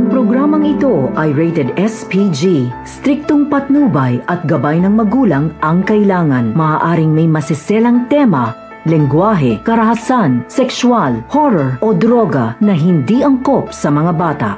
Ang programang ito ay rated SPG. Striktong patnubay at gabay ng magulang ang kailangan. Maaaring may masiselang tema, lengguwahe, karahasan, sexual, horror o droga na hindi angkop sa mga bata.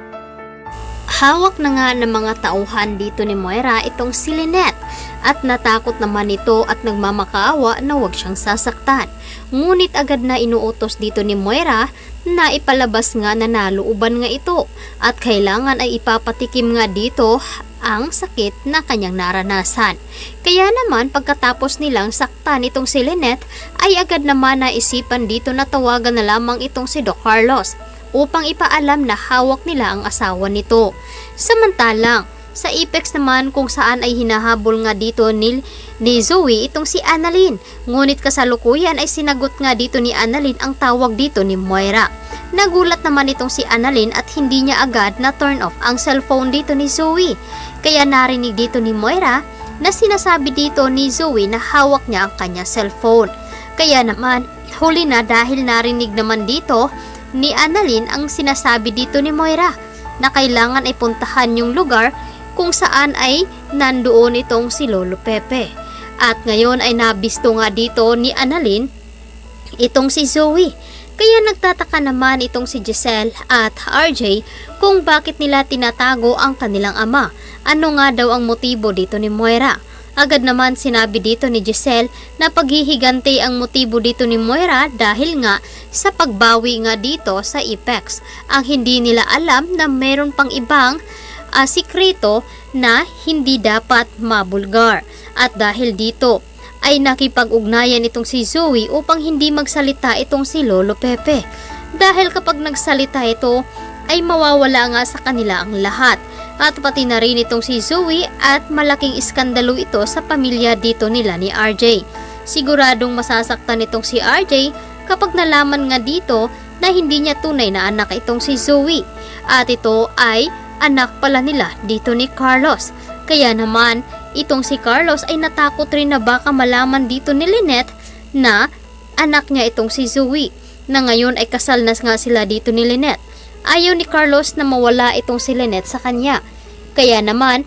Hawak na nga ng mga tauhan dito ni Moira itong si Lynette at natakot naman ito at nagmamakaawa na huwag siyang sasaktan. Ngunit agad na inuutos dito ni Moira na ipalabas nga na nalooban nga ito at kailangan ay ipapatikim nga dito ang sakit na kanyang naranasan. Kaya naman pagkatapos nilang saktan itong si Lynette ay agad naman naisipan dito na tawagan na lamang itong si Doc Carlos upang ipaalam na hawak nila ang asawa nito. Samantalang sa Apex naman kung saan ay hinahabol nga dito ni Zoe itong si Annalyn. Ngunit kasalukuyan ay sinagot nga dito ni Annalyn ang tawag dito ni Moira. Nagulat naman itong si Annalyn at hindi niya agad na turn off ang cellphone dito ni Zoe. Kaya narinig dito ni Moira na sinasabi dito ni Zoe na hawak niya ang kanyang cellphone. Kaya naman huli na dahil narinig naman dito ni Annalyn ang sinasabi dito ni Moira na kailangan ay puntahan yung lugar kung saan ay nandoon itong si Lolo Pepe. At ngayon ay nabisto nga dito ni Annalyn itong si Zoe. Kaya nagtataka naman itong si Giselle at RJ kung bakit nila tinatago ang kanilang ama. Ano nga daw ang motibo dito ni Moira? Agad naman sinabi dito ni Giselle na paghihigante ang motibo dito ni Moira dahil nga sa pagbawi nga dito sa Apex. Ang hindi nila alam na meron pang ibang sikreto na hindi dapat mabulgar. At dahil dito ay nakipag-ugnayan itong si Zoe upang hindi magsalita itong si Lolo Pepe. Dahil kapag nagsalita ito ay mawawala nga sa kanila ang lahat. At pati na rin itong si Zoe at malaking iskandalo ito sa pamilya dito nila ni RJ. Siguradong masasaktan itong si RJ kapag nalaman nga dito na hindi niya tunay na anak itong si Zoe. At ito ay anak pala nila dito ni Carlos. Kaya naman itong si Carlos ay natakot rin na baka malaman dito ni Lynette na anak niya itong si Zoe. Na ngayon ay kasal na nga sila dito ni Lynette. Ayaw ni Carlos na mawala itong si Lynette sa kanya. Kaya naman,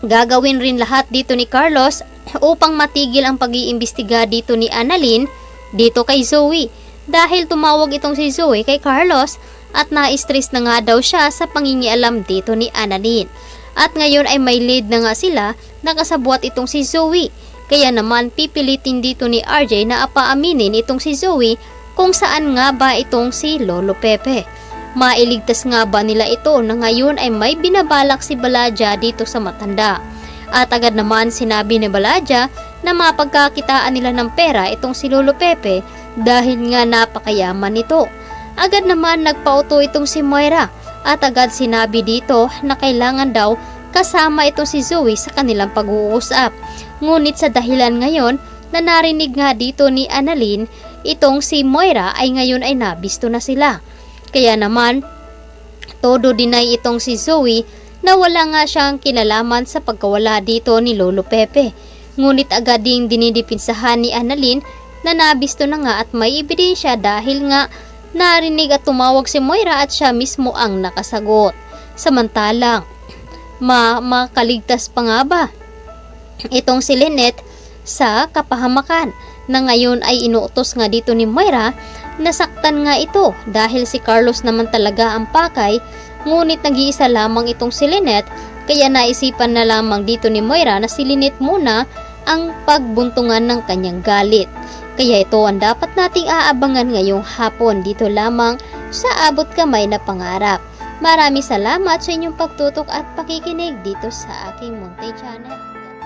gagawin rin lahat dito ni Carlos upang matigil ang pag-iimbestiga dito ni Annalyn dito kay Zoe. Dahil tumawag itong si Zoe kay Carlos at na-stress na nga daw siya sa pangingialam dito ni Annalyn. At ngayon ay may lead na nga sila na kasabwat itong si Zoe. Kaya naman pipilitin dito ni RJ na apaaminin itong si Zoe kung saan nga ba itong si Lolo Pepe. Mailigtas nga ba nila ito na ngayon ay may binabalak si Baladja dito sa matanda. At agad naman sinabi ni Baladja na mapagkakitaan nila ng pera itong si Lolo Pepe dahil nga napakayaman nito. Agad naman nagpauto itong si Moira at agad sinabi dito na kailangan daw kasama itong si Zoe sa kanilang pag-uusap. Ngunit sa dahilan ngayon na narinig nga dito ni Annalyn, itong si Moira ay ngayon ay nabisto na sila. Kaya naman, todo deny itong si Zoe na wala nga siyang kinalaman sa pagkawala dito ni Lolo Pepe. Ngunit agad ding dinidipinsahan ni Annalyn na nabisto na nga at may ebidensya dahil nga narinig at tumawag si Moira at siya mismo ang nakasagot. Samantalang, makaligtas pa nga ba itong si Lynette sa kapahamakan na ngayon ay inuutos nga dito ni Moira. Nasaktan nga ito dahil si Carlos naman talaga ang pakay, ngunit nag-iisa lamang itong si Lynette, kaya naisipan na lamang dito ni Moira na si Lynette muna ang pagbuntungan ng kanyang galit. Kaya ito ang dapat nating aabangan ngayong hapon dito lamang sa Abot Kamay na Pangarap. Maraming salamat sa inyong pagtutok at pakikinig dito sa aking Monte Channel.